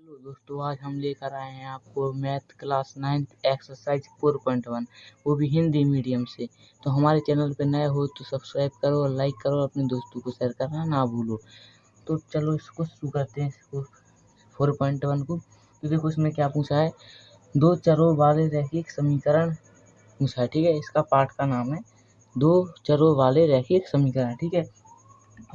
Hello दोस्तों, आज हम लेकर आए हैं आपको मैथ क्लास 9th एक्सरसाइज 4.1 वो भी हिंदी मीडियम से। तो हमारे चैनल पे नए हो तो सब्सक्राइब करो और लाइक करो, अपने दोस्तों को शेयर करना ना भूलो। तो चलो इसको शुरू करते हैं, इसको 4.1 को। तो देखो इसमें क्या पूछा है, दो चरों वाले रैखिक समीकरण पूछा है। ठीक है, इसका पाठ का नाम है दो चरों वाले रैखिक समीकरण। ठीक है,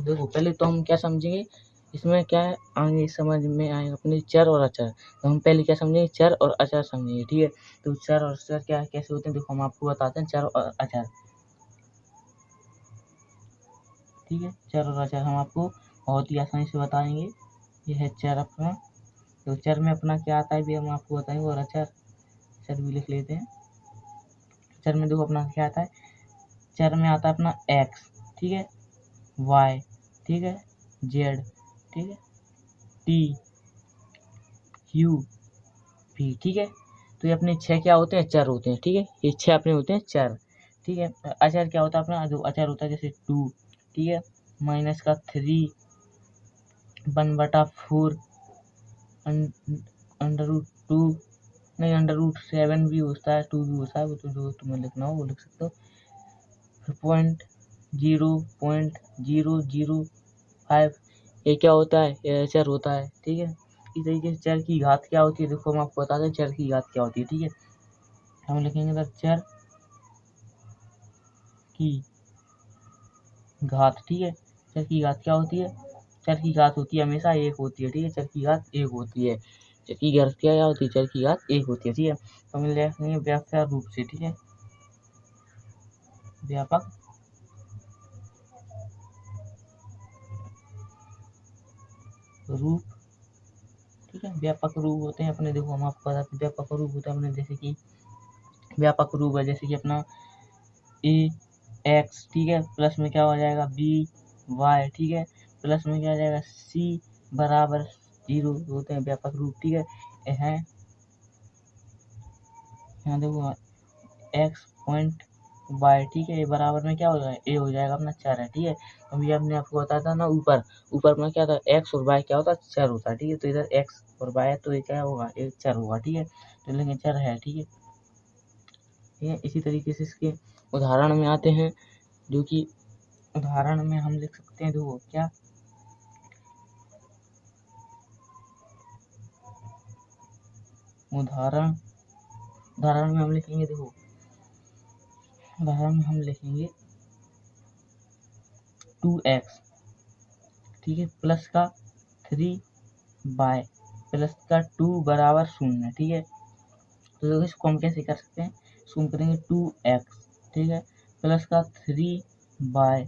देखो पहले तो हम क्या समझेंगे, इसमें क्या है आगे समझ में आएगा अपने चर और अचर। तो हम पहले क्या समझेंगे, चर और अचर समझेंगे। ठीक है, तो चर और अचर क्या है, कैसे होते हैं, देखो हम आपको बताते हैं चर और अचर। ठीक है, चर और अचर हम आपको बहुत ही आसानी से बताएंगे। ये है चर अपना, तो चर में अपना क्या आता है भी हम आपको बताएंगे, और अचर चर भी लिख लेते हैं। चर में देखो अपना क्या आता है, चर में आता है अपना एक्स, ठीक है, वाई, ठीक है, जेड, ठीक है, टी, क्यू, भी। ठीक है, तो ये अपने 6 क्या होते हैं, चर होते हैं। ठीक है, ये 6 अपने होते हैं चर। ठीक है, अचर क्या होता है अपना, जो अचर होता है जैसे 2, ठीक है, -3, 1/4, √2, नहीं √7 भी होता है, 2 भी होता है, वो तो जो तुम्हें लिखना हो वो लिख सकते हो। 0.0005 ये क्या होता है, ये चर होता है। ठीक है, इस तरीके से चर की घात क्या होती है, देखो हम आपको बताते हैं चर की घात क्या होती है। ठीक है, हम लिखेंगे इधर चर की घात। ठीक है, चर की घात क्या होती है, चर की घात होती है हमेशा एक होती है। ठीक है, चर की घात एक होती है। चर की घात क्या होती है, चर की घात एक होती है। ठीक है, तो हम लिखेंगे व्याख्या रूप से। ठीक है, व्यापक रूप। ठीक है, व्यापक रूप होते हैं अपने, देखो हम आपको बताते हैं व्यापक रूप होता है अपने, जैसे कि व्यापक रूप है जैसे कि अपना ए एक्स, ठीक है, प्लस में क्या हो जाएगा बी वाई, ठीक है, प्लस में क्या आ जाएगा सी बराबर 0 होते हैं व्यापक रूप। ठीक है, यहाँ देखो एक्स पॉइंट वाई, ठीक है, ये बराबर में क्या हो जाएगा, ए हो जाएगा अपना चर है। ठीक है, अभी आपने आपको बताया था ना ऊपर ऊपर में क्या था, एक्स और वाई क्या होता है, चर होता है। ठीक है, तो इधर एक्स और वाई है तो ये क्या होगा, एक चर होगा। ठीक है, तो लेकिन चर है। ठीक है, इसी तरीके से इसके उदाहरण में आते हैं, जो कि उदाहरण में हम लिख सकते हैं, देखो क्या, उदाहरण में हम लिखेंगे, देखो उदाहरण में हम लिखेंगे 2x, ठीक है, प्लस का 3y प्लस का 2 बराबर 0। ठीक है, तो देखो इसको हम कैसे कर सकते हैं, इसको हम करेंगे 2x, ठीक है, प्लस का 3y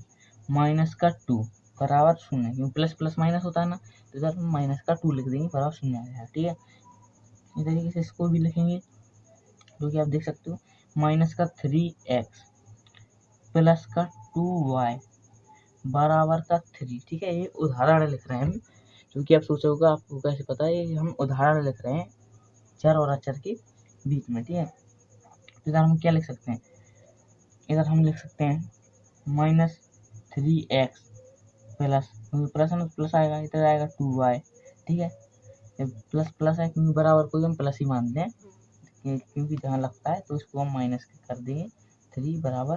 माइनस का 2 बराबर 0, क्योंकि प्लस प्लस माइनस होता है ना, तो इधर हम माइनस का 2 लिख देंगे बराबर 0 आ जाएगा। ठीक है, इस तरीके से इसको भी लिखेंगे, जो कि आप देख सकते हो, माइनस का 3x प्लस का 2y बराबर का 3। ठीक है, ये उदाहरण लिख रहे हैं हम, क्योंकि आप सोचा होगा आपको कैसे पता है, ये हम उदाहरण लिख रहे हैं चर और अचर के बीच में। ठीक है, तो इधर हम क्या लिख सकते हैं, इधर हम लिख सकते हैं -3x प्लस, प्लस है प्लस आएगा, इधर आएगा 2y। ठीक है, प्लस प्लस है क्योंकि बराबर को हम प्लस ही मानते हैं, क्योंकि जहाँ लगता है तो इसको हम माइनस कर देंगे, 3 बराबर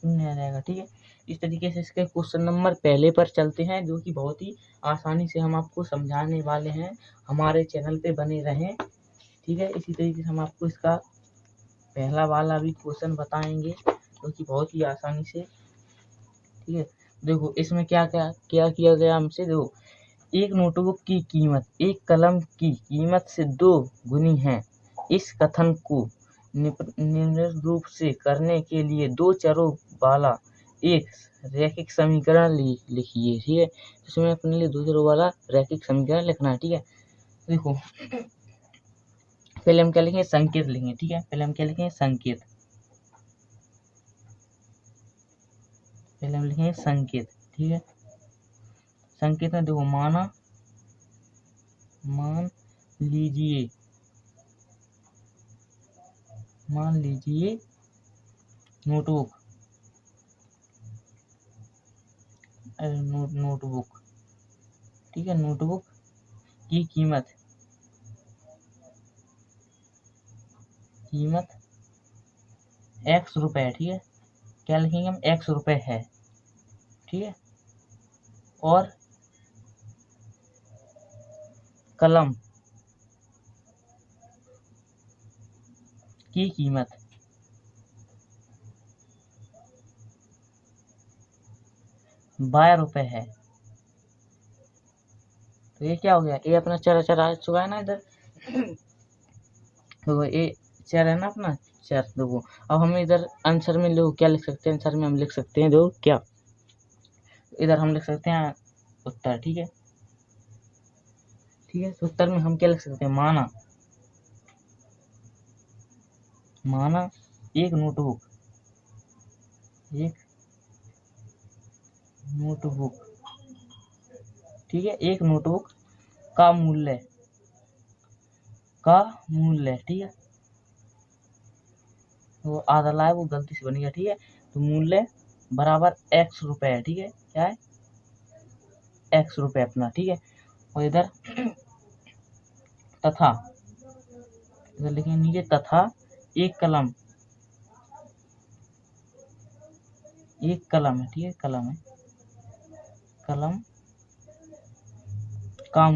0 आ जाएगा। ठीक है, इस तरीके से इसके क्वेश्चन नंबर पहले पर चलते हैं, जो कि बहुत ही आसानी से हम आपको समझाने वाले हैं, हमारे चैनल पे बने रहें। ठीक है, इसी तरीके से हम आपको इसका पहला वाला भी क्वेश्चन बताएंगे, जो कि बहुत ही आसानी से। ठीक है, देखो इसमें क्या क्या क्या किया गया हमसे, देखो एक नोटबुक की कीमत एक कलम की कीमत से 2 गुनी है। इस कथन को निम्न रूप से करने के लिए दो चरों वाला एक रैखिक समीकरण लिखिए। ठीक है, इसमें अपने लिए दो चरों वाला रैखिक समीकरण लिखना है। ठीक है, देखो पहले हम क्या लिखेंगे, संकेत लिखेंगे। ठीक है, पहले हम क्या लिखेंगे, संकेत, पहले हम लिखेंगे संकेत। ठीक है, संकेत में देखो मान लीजिए नोटबुक नोटबुक, ठीक है, नोटबुक की कीमत कीमत x रुपए, ठीक है। क्या लिखेंगे हम, x रुपए है, ठीक है। और कलम की कीमत ₹12 है। तो ये क्या हो गया, ये अपना चर चर आ चुका है ना इधर। तो ये चर है ना अपना चर। देखो अब हम इधर आंसर में लोग क्या लिख सकते हैं, आंसर में हम लिख सकते हैं, देखो क्या, इधर हम लिख सकते हैं उत्तर, ठीक है। ठीक है, तो उत्तर में हम क्या लिख सकते हैं, माना एक नोटबुक ठीक है, एक नोटबुक का मूल्य ठीक है। वो आधा लाया, वो गलती से बन गया, ठीक है। तो मूल्य बराबर x रुपए है, ठीक है। क्या है, x रुपए अपना, ठीक है। और इधर तथा, इधर लिखेंगे नीचे तथा एक कलम है, ठीक है, कलम का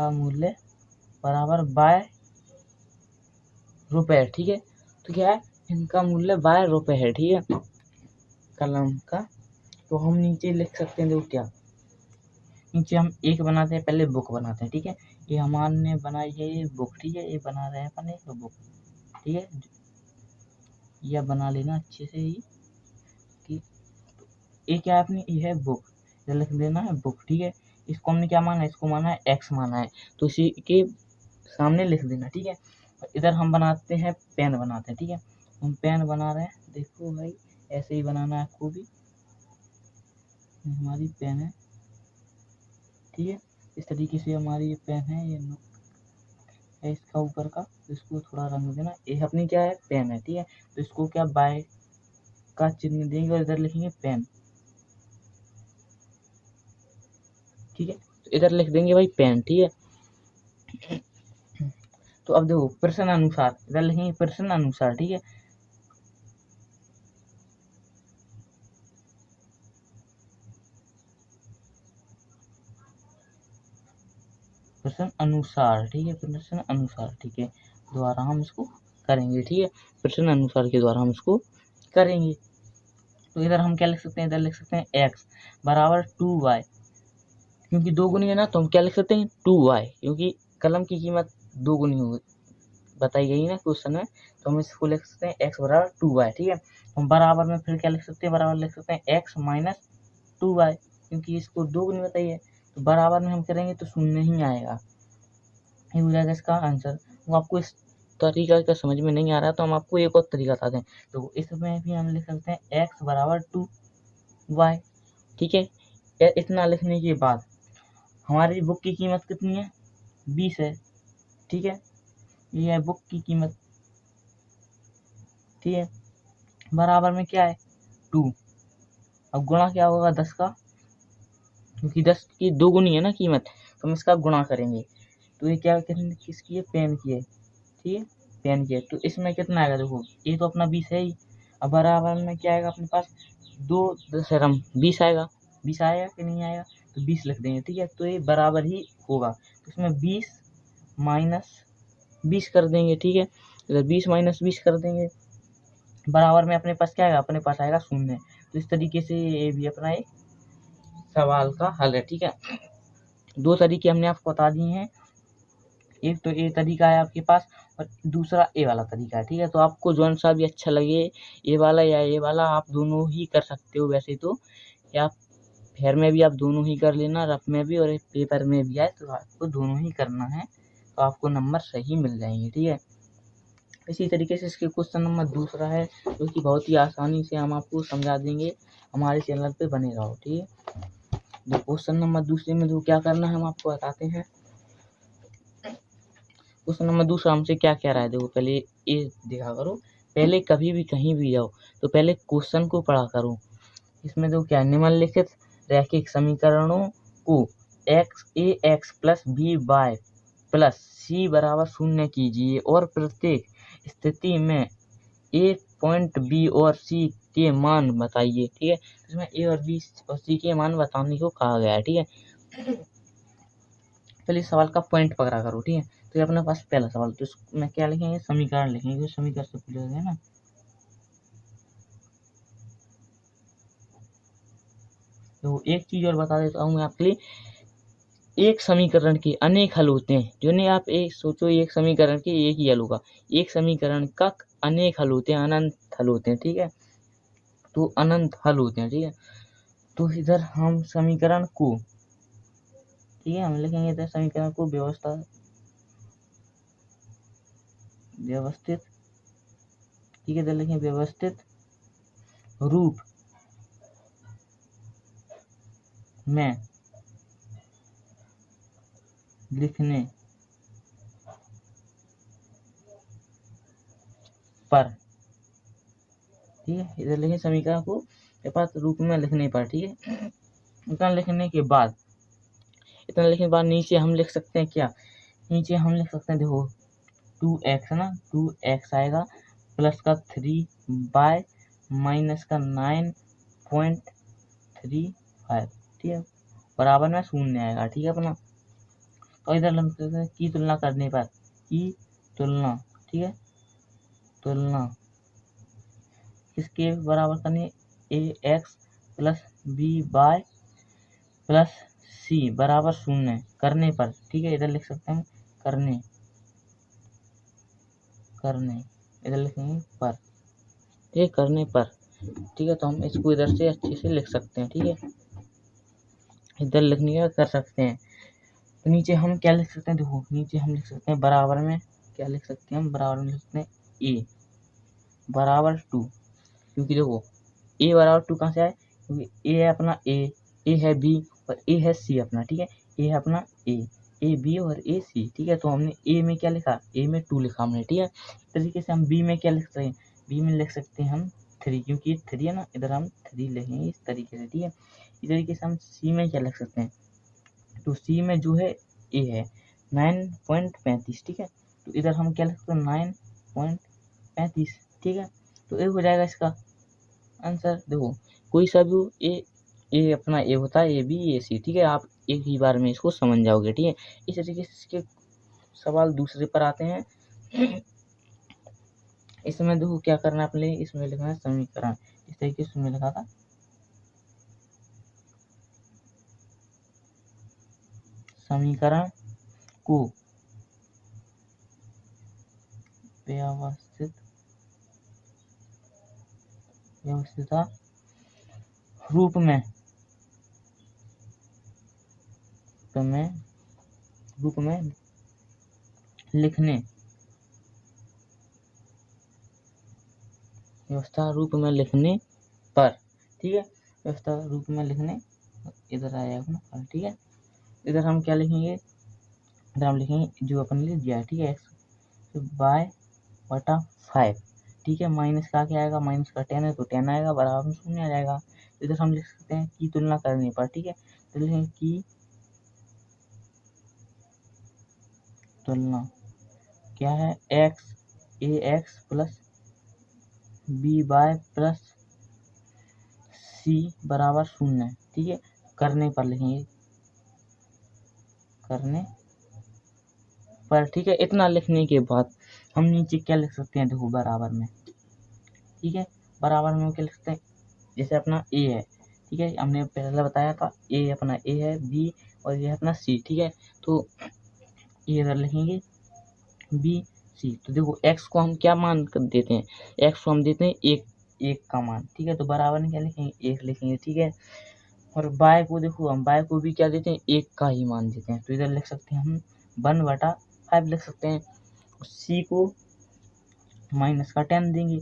मूल्य बराबर ₹12, ठीक है। तो क्या है, इनका मूल्य ₹12 है, ठीक है, कलम का। तो हम नीचे लिख सकते हैं, देखो क्या, नीचे हम एक बनाते हैं, पहले बुक बनाते हैं, ठीक है। ये हमारे बनाई है ये बुक, ठीक है। ये बना रहे हैं अपन एक बुक, ठीक है। यह बना लेना अच्छे से ही, ठीक। ये क्या है अपनी, ये है बुक, ये लिख देना है बुक, ठीक है। इसको हमने क्या माना है, इसको माना है x माना है, तो इसी के सामने लिख देना, ठीक है। इधर हम बनाते हैं पेन बनाते हैं, ठीक है। हम पेन बना रहे हैं, देखो भाई ऐसे ही बनाना है आपको भी। हमारी पेन है, ठीक है। इस तरीके से हमारी ये पेन है, ये है इसका ऊपर का, इसको थोड़ा रंग देना। ये अपनी क्या है, पेन है, ठीक है। तो इसको क्या बाय का चिन्ह देंगे और इधर लिखेंगे पेन, ठीक है। तो इधर लिख देंगे भाई पेन, ठीक है। तो अब देखो प्रश्न अनुसार, इधर लिखेंगे प्रश्न अनुसार, ठीक है। प्रश्न अनुसार, ठीक है, प्रश्न अनुसार, ठीक है, द्वारा हम इसको करेंगे, ठीक है। प्रश्न अनुसार के द्वारा हम इसको करेंगे। तो इधर हम क्या लिख सकते हैं, इधर लिख सकते हैं x बराबर 2y, क्योंकि दो गुनी है ना, तो हम क्या लिख सकते हैं 2y, क्योंकि कलम की कीमत दो गुनी होगी बताई गई ना क्वेश्चन में। तो हम इसको लिख सकते हैं x बराबर 2y, ठीक है। हम बराबर में फिर क्या लिख सकते हैं, बराबर लिख सकते हैं x माइनस 2y, क्योंकि इसको दो गुनी बताई है। तो बराबर में हम करेंगे तो शून्य ही आएगा, ये हो जाएगा इसका आंसर। वो आपको इस तरीका का समझ में नहीं आ रहा तो हम आपको एक और तरीका बताते हैं। तो इसमें भी हम लिख सकते हैं x बराबर 2y, ठीक है। इतना लिखने के बाद हमारी बुक की कीमत कितनी है, 20 है, ठीक है। ये है बुक की कीमत, ठीक है। बराबर में क्या है 2, अब गुणा क्या होगा 10 का, क्योंकि 10 की दो गुनी है ना कीमत, तो हम इसका गुणा करेंगे। तो ये क्या करेंगे, किसकी है, पेन की है, ठीक है, पेन की है। तो इसमें कितना आएगा, देखो ये तो अपना 20 है ही, अब बराबर में क्या आएगा अपने पास, 2 10 20 आएगा, 20 आएगा कि नहीं आएगा, तो 20 लिख देंगे, ठीक है। तो ये बराबर ही होगा, तो इसमें 20 माइनस 20 कर देंगे, ठीक है। इधर 20 माइनस 20 कर देंगे, बराबर में अपने पास क्या आएगा, अपने पास आएगा शून्य। तो इस तरीके से ये भी अपना एक सवाल का हल है, ठीक है। दो तरीके हमने आपको बता दिए हैं, एक तो ये तरीका है आपके पास और दूसरा ए वाला तरीका है, ठीक है। तो आपको जौन सा भी अच्छा लगे, ए वाला या ए वाला, आप दोनों ही कर सकते हो वैसे तो, या फेयर में भी आप दोनों ही कर लेना, रफ में भी और पेपर में भी आए तो आपको दोनों ही करना है, तो आपको नंबर सही मिल जाएंगे, ठीक है। इसी तरीके से इसके क्वेश्चन नंबर दूसरा है, जो कि बहुत ही आसानी से हम आपको समझा देंगे, हमारे चैनल पे बने रहो, ठीक है। जो क्वेश्चन नंबर दूसरे में जो क्या करना है हम आपको बताते हैं। क्वेश्चन नंबर दूसरा हमसे क्या कह रहा है, देखो पहले ये देखा करो, पहले कभी भी कहीं भी जाओ तो पहले क्वेश्चन को पढ़ा करो। इसमें जो क्या, निम्नलिखित रैखिक समीकरणों को x plus b y plus c बराबर 0 कीजिए और प्रत्येक स्थिति में ए पॉइंट बी और सी के मान बताइए। ठीक है, इसमें ए और बी और सी के मान बताने को कहा गया है। ठीक है, पहले सवाल का पॉइंट पकड़ा करो। ठीक है, तो ये अपने पास पहला सवाल, तो इसमें क्या लिखेंगे, समीकरण लिखेंगे, तो समीकरण से पूछा ना। तो एक चीज और बता देता हूँ मैं आपके लिए, एक समीकरण के अनेक हल होते हैं। जो नहीं, आप एक सोचो, एक समीकरण के एक ही हल होगा, एक समीकरण का अनेक हल होते हैं, अनंत हल होते हैं। ठीक है, तो अनंत हल होते हैं। ठीक है, तो इधर हम समीकरण को, ठीक है, हम लिखेंगे इधर समीकरण को व्यवस्थित, ठीक है, इधर लिखेंगे व्यवस्थित रूप में लिखने पर। ठीक है, इधर लिखें समीकरण को रूप में लिखने पर। ठीक है, इतना लिखने के बाद, नीचे हम लिख सकते हैं क्या, नीचे हम लिख सकते हैं, देखो 2x ना, 2x आएगा प्लस का 3y माइनस का 9.35। ठीक है, बराबर में 0 आएगा। ठीक है अपना, तो इधर हम की तुलना करने पर, की तुलना, ठीक है, तुलना किसके बराबर करनी, a x plus b y plus c बराबर 0 करने पर। ठीक है, इधर लिख सकते हैं करने, इधर लिखेंगे पर, ये करने पर। ठीक है, तो हम इसको इधर से अच्छे से लिख सकते हैं। ठीक है, इधर लिखने का कर सकते हैं। तो नीचे हम क्या लिख सकते हैं, देखो नीचे हम लिख सकते हैं बराबर में, क्या लिख सकते हैं हम, बराबर में लिख सकते हैं ए बराबर 2, क्योंकि देखो ए बराबर 2 कहाँ से आए, क्योंकि ए है अपना ए है बी और ए है सी अपना। ठीक है, ए है अपना ए बी और ए सी। ठीक है, तो हमने ए में क्या लिखा, ए में 2 लिखा हमने। ठीक है, इस तरीके से हम बी में क्या लिख सकते हैं, बी में लिख सकते हैं हम 3, क्योंकि ये 3 है ना, इधर हम 3 लिखेंगे इस तरीके से। ठीक है, इस तरीके से हम सी में क्या लिख सकते हैं, तो सी में जो है ए है 9.35। ठीक है, तो इधर हम क्या लिख सकते हैं 9.35। ठीक है, तो एक हो जाएगा इसका आंसर। देखो कोई सा भी ए अपना ए होता है, ए बी ए सी। ठीक है, आप एक ही बार में इसको समझ जाओगे। ठीक है, इस तरीके से इसके सवाल दूसरे पर आते हैं। इसमें देखो क्या करना है अपने, इसमें लिखना है समीकरण, इस तरीके से मैं लिखा था, समीकरण को व्यवस्थित रूप में लिखने, व्यवस्था रूप में लिखने पर। ठीक है, व्यवस्था रूप में लिखने, इधर आया अपना। ठीक है, इधर हम क्या लिखेंगे, इधर हम लिखेंगे जो अपन ने दिया है। ठीक है, एक्स बाय बटा 5। ठीक है, माइनस का क्या आएगा, माइनस का 10 है तो 10 आएगा, बराबर में 0 आ जाएगा। इधर हम लिख सकते हैं की तुलना करने पर। ठीक है, तो लिखेंगे की तुलना क्या है, x plus b y plus c बराबर 0। ठीक है, करने पर लिखेंगे, करने पर। ठीक है, इतना लिखने के बाद हम नीचे क्या लिख सकते हैं, देखो बराबर में। ठीक है, बराबर में क्या लिख सकते हैं, जैसे अपना ए है। ठीक है, हमने पहले बताया था ए अपना ए है, बी और ये अपना सी। ठीक है, तो ये इधर लिखेंगे बी सी। तो देखो एक्स को हम क्या मान कर देते हैं, एक्स को हम देते हैं एक का मान। ठीक है, तो बराबर में क्या लिखेंगे, 1 लिखेंगे। ठीक है, और बाय को देखो, हम बाय को भी क्या देते हैं, 1 का ही मान देते हैं। तो इधर लिख सकते हैं हम 1/5 लिख सकते हैं। सी को माइनस का 10 देंगे।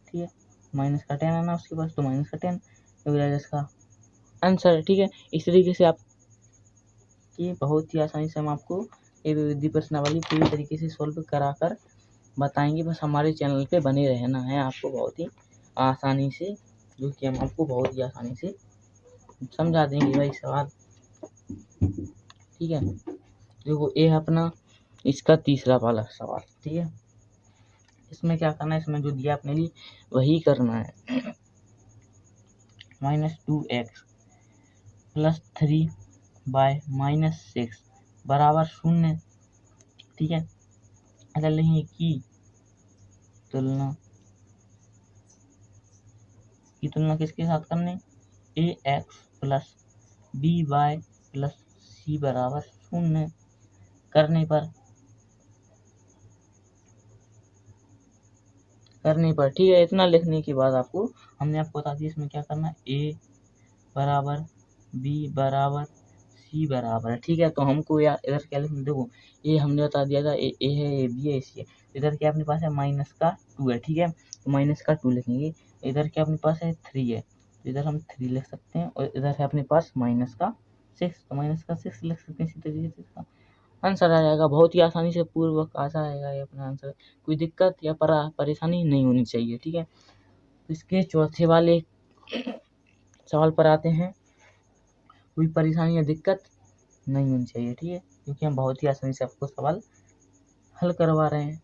ठीक है, माइनस का 10 है ना उसके पास, तो माइनस का 10 हो जाएगा इसका आंसर। ठीक है, इस तरीके से आप ये बहुत ही आसानी से हम आपको ये विविधि प्रश्नावली पूरी तरीके से सॉल्व कराकर बताएंगे। बस हमारे चैनल पे बने रहना है आपको, बहुत ही आसानी से, जो कि हम आपको बहुत ही आसानी से समझा देंगे भाई सवाल। ठीक है। देखो ये है अपना इसका तीसरा वाला सवाल, ठीक है। इसमें क्या करना है, इसमें जो दिया अपने लिए वही करना है। -2x + 3y-6 बराबर 0, ठीक है। अगर लिखेंगे की तुलना किसके साथ करने, ax + by + c बराबर 0 करने पर ठीक है। इतना लिखने के बाद हमने आपको बता दिया इसमें क्या करना है, a बराबर b बराबर c बराबर, ठीक है। तो हमको यार इधर क्या लिखना, देखो ये हमने बता दिया था, ए है, ए बी है, सी है। इधर क्या अपने पास है -2 है, ठीक है। तो -2 लिखेंगे। इधर क्या अपने पास है 3 है, तो इधर हम 3 लिख सकते हैं। और इधर है अपने पास -6, तो -6 लिख सकते हैं। इसी तरीके से इसका आंसर आ जाएगा। बहुत ही आसानी से पूर्वक आ जाएगा ये अपना आंसर। कोई दिक्कत या परेशानी नहीं होनी चाहिए, ठीक है। इसके चौथे वाले सवाल पर आते हैं। कोई परेशानी या दिक्कत नहीं होनी चाहिए, ठीक है, क्योंकि हम बहुत ही आसानी से आपको सवाल हल करवा रहे हैं,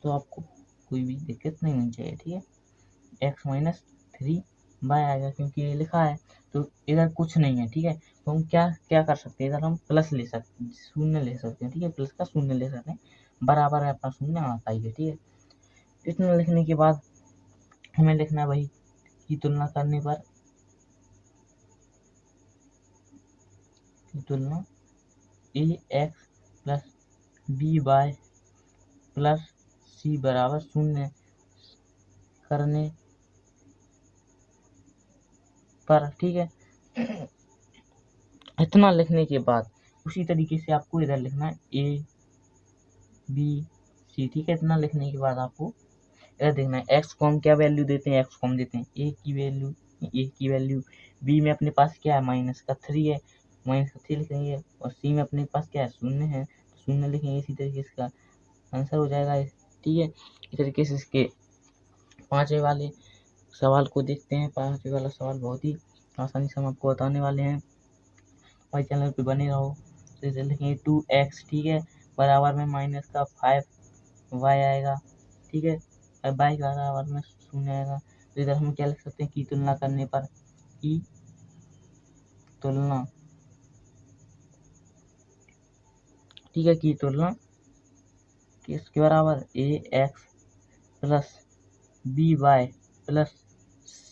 तो आपको कोई भी दिक्कत नहीं होनी चाहिए, ठीक है। x - 3y आएगा, क्योंकि ये लिखा है तो इधर कुछ नहीं है, ठीक है। तो हम क्या कर सकते हैं, इधर हम प्लस ले सकते, शून्य ले सकते हैं, ठीक है। प्लस का शून्य ले सकते हैं, बराबर है अपना शून्य आता ही है, ठीक है। इतना लिखने के बाद हमें लिखना है भाई की तुलना करने पर, तुलना ax + by + c बराबर 0 करने पर, ठीक है। इतना लिखने के बाद उसी तरीके से आपको इधर लिखना है a b c, ठीक है। इतना लिखने के बाद आपको इधर देखना है x को हम क्या वैल्यू देते हैं, x को हम देते हैं a की वैल्यू, b में अपने पास क्या है -3 है, -3 लिखेंगे। और c में अपने पास क्या है 0 है, तो 0 लिखेंगे। इसी तरीके से इसका आंसर हो जाएगा, ठीक है। इस तरीके से इसके पांचवें वाले सवाल को देखते हैं। पांचवें वाला सवाल बहुत ही आसानी से हम आपको बताने वाले हैं। हमारे चैनल पे बने रहो। तो इसे लिखेंगे 2x, ठीक है, बराबर में -5y आएगा, ठीक है। और y का बराबर में 0 आएगा। तो इधर हम क्या लिख सकते हैं, की तुलना करने पर, की तुलना, ठीक है, की तुलना किसके बराबर, ax + by +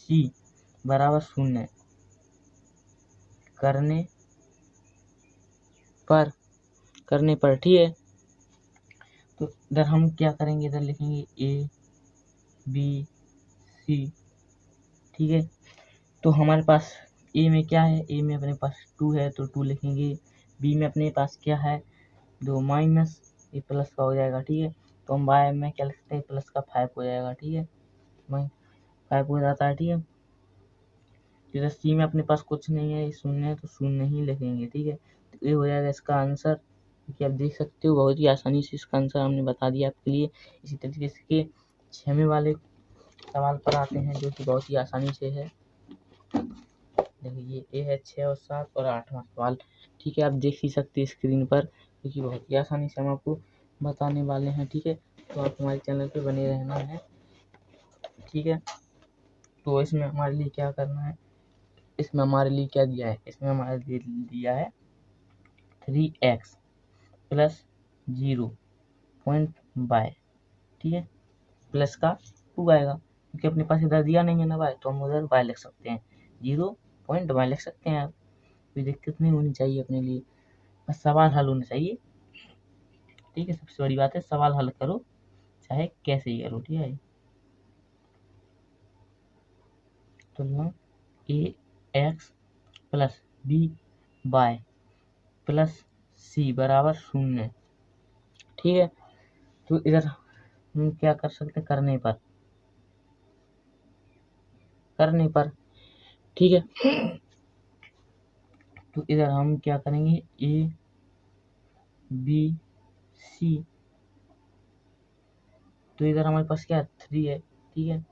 c बराबर 0 करने पर, ठीक है। तो इधर हम क्या करेंगे, इधर लिखेंगे a b c, ठीक है। तो हमारे पास a में क्या है, a में अपने पास 2 है, तो 2 लिखेंगे। b में अपने पास क्या है 2 माइनस, ये प्लस का हो जाएगा, ठीक है। तो हम y में क्या लिख सकते हैं, प्लस का 5 हो जाएगा, ठीक है, 5 हो जाता है, ठीक है। इधर c में अपने पास कुछ नहीं है, शून्य है, तो शून्य ही लिखेंगे, ठीक है। तो ये हो जाएगा इसका आंसर, क्योंकि आप देख सकते हो बहुत ही आसानी से इसका आंसर हमने बता दिया आपके लिए। इसी तरीके से के 6वें वाले सवाल पर आते हैं, जो कि बहुत ही आसानी से है। देखिए ये है 6 और 7 और 8वां सवाल, ठीक है। आप देख ही सकते हैं स्क्रीन पर, क्योंकि बहुत ही आसानी से हम आपको बताने वाले हैं, ठीक है। तो आप हमारे चैनल पे बने रहना है, ठीक है। तो इसमें हमारे लिए क्या करना है, इसमें हमारे लिए क्या दिया है, इसमें हमारे लिए दिया है 3x + 0.y, ठीक है, प्लस का 2 आएगा, क्योंकि अपने पास इधर दिया नहीं है ना y, तो हम उधर y लिख सकते हैं, 0.y लिख सकते हैं। आप कोई दिक्कत नहीं होनी चाहिए अपने लिए, बस सवाल हल होना चाहिए, ठीक है। सबसे बड़ी बात है सवाल हल करो, चाहे कैसे ही करो, ठीक है। तुलना ax + by + c बराबर 0, ठीक है। तो इधर हम क्या कर सकते हैं, करने पर, ठीक है। तो इधर हम क्या करेंगे, a b c, तो इधर हमारे पास क्या है 3 है, ठीक है।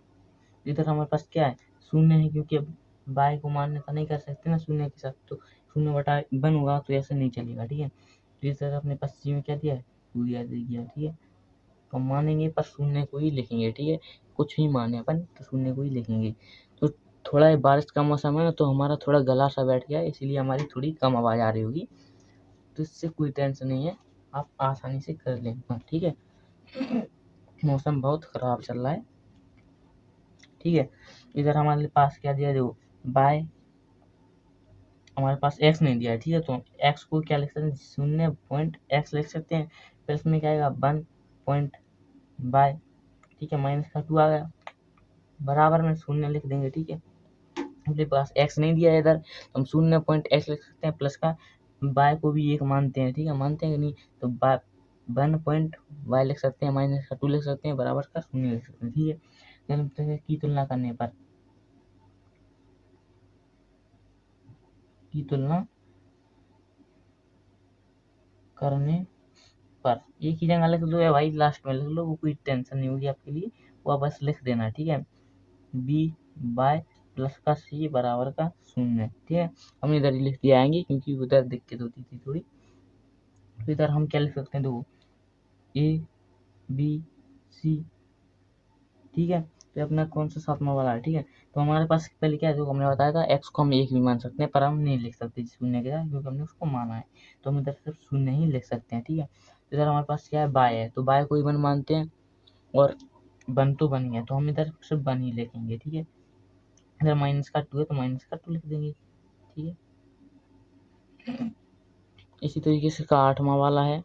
इधर हमारे पास क्या है 0 है, क्योंकि अब बाय को मान्यता नहीं कर सकते ना 0 के साथ, तो शून्य बटा वन होगा तो ऐसे नहीं चलेगा, ठीक है। तो इस तरह अपने पास सी में क्या दिया है, 2 दिया, ठीक है। तो हम मानेंगे पर शून्य को ही लिखेंगे, ठीक है। कुछ भी माने अपन तो शून्य को ही लिखेंगे। तो थोड़ा बारिश का मौसम है ना, तो हमारा थोड़ा गला सा बैठ गया, इसीलिए हमारी थोड़ी कम आवाज़ आ रही होगी, तो इससे कोई टेंशन नहीं है, आप आसानी से कर लेंगे, ठीक है। मौसम बहुत ख़राब चल रहा है, ठीक है। इधर हमारे पास क्या दिया, देखो बाय, हमारे पास x नहीं दिया है, ठीक है। तो x को क्या लिख सकते हैं, 0.x लिख सकते हैं, प्लस में क्या आएगा 1 पॉइंट बाय, ठीक है, माइनस का 2 आ गया, बराबर में शून्य लिख देंगे, ठीक है। अपने पास x नहीं दिया है इधर, तो हम 0.x लिख सकते हैं, प्लस का बाय को भी एक मानते हैं, ठीक है, मानते हैं कि नहीं, तो बाय 1 पॉइंट y लिख सकते हैं, माइनस का 2 लिख सकते हैं, बराबर का शून्य लिख सकते हैं, ठीक है। की तुलना करने पर, की तुलना करने पर एक ही जगह लिख दो या भाई लास्ट में लिख लो, वो कोई टेंशन नहीं होगी आपके लिए, वो बस लिख देना, ठीक है। b बाय प्लस का c बराबर का शून्य, ठीक है। हम इधर ही लिख दिए आएंगे क्योंकि उधर दिक्कत होती थी थोड़ी। तो इधर हम क्या लिख सकते हैं, देखो a b c, ठीक है। तो अपना कौन सा 7वां वाला है, ठीक है। तो हमारे पास पहले क्या है, जो हमने बताया था x को हम एक भी मान सकते हैं, पर हम नहीं लिख सकते शून्य के साथ, क्योंकि हमने उसको माना है, तो हम इधर सिर्फ शून्य ही लिख सकते हैं, ठीक है। तो इधर हमारे पास क्या है, बाय है, तो बाय को ही 1 मानते हैं, और 1 तो बन गया, तो हम इधर सिर्फ 1 ही लिखेंगे, ठीक है। इधर माइनस का 2 है, तो माइनस का 2 लिख देंगे, ठीक है। इसी तरीके से का 8वां वाला है,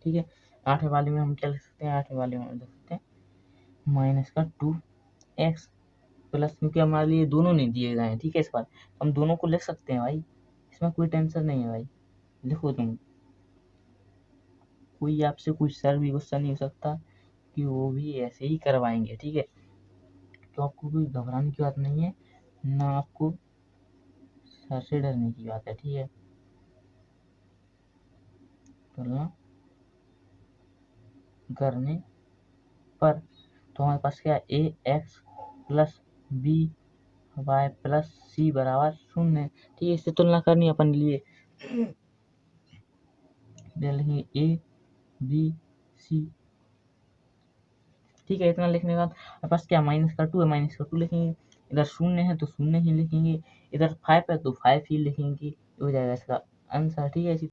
ठीक है। 8वें वाले में हम क्या लिख सकते हैं, 8वें वाले में लिख सकते हैं माइनस का 2x प्लस, क्योंकि हमारे लिए दोनों नहीं दिए गए हैं, ठीक है। इस बार हम दोनों को लिख सकते हैं भाई, इसमें कोई टेंशन नहीं है भाई, लिखो तुम, कोई आपसे कुछ सर भी गुस्सा नहीं हो सकता, कि वो भी ऐसे ही करवाएंगे, ठीक है। तो आपको कोई घबराने की बात नहीं है, ना आपको सर से डरने की बात है, ठीक है। तुलना करने पर, तो हमारे पास क्या है, a x plus b y plus c बराबर शून्य, ठीक है। इससे तुलना करनी अपन लिए लिखेंगे ए बी सी, ठीक है। इतना लिखने के बाद हमारे पास क्या, माइनस का 2 है, माइनस का 2 लिखेंगे, इधर शून्य है तो शून्य ही लिखेंगे, इधर 5 है तो 5 ही लिखेंगे, हो जाएगा इसका आंसर, ठीक है।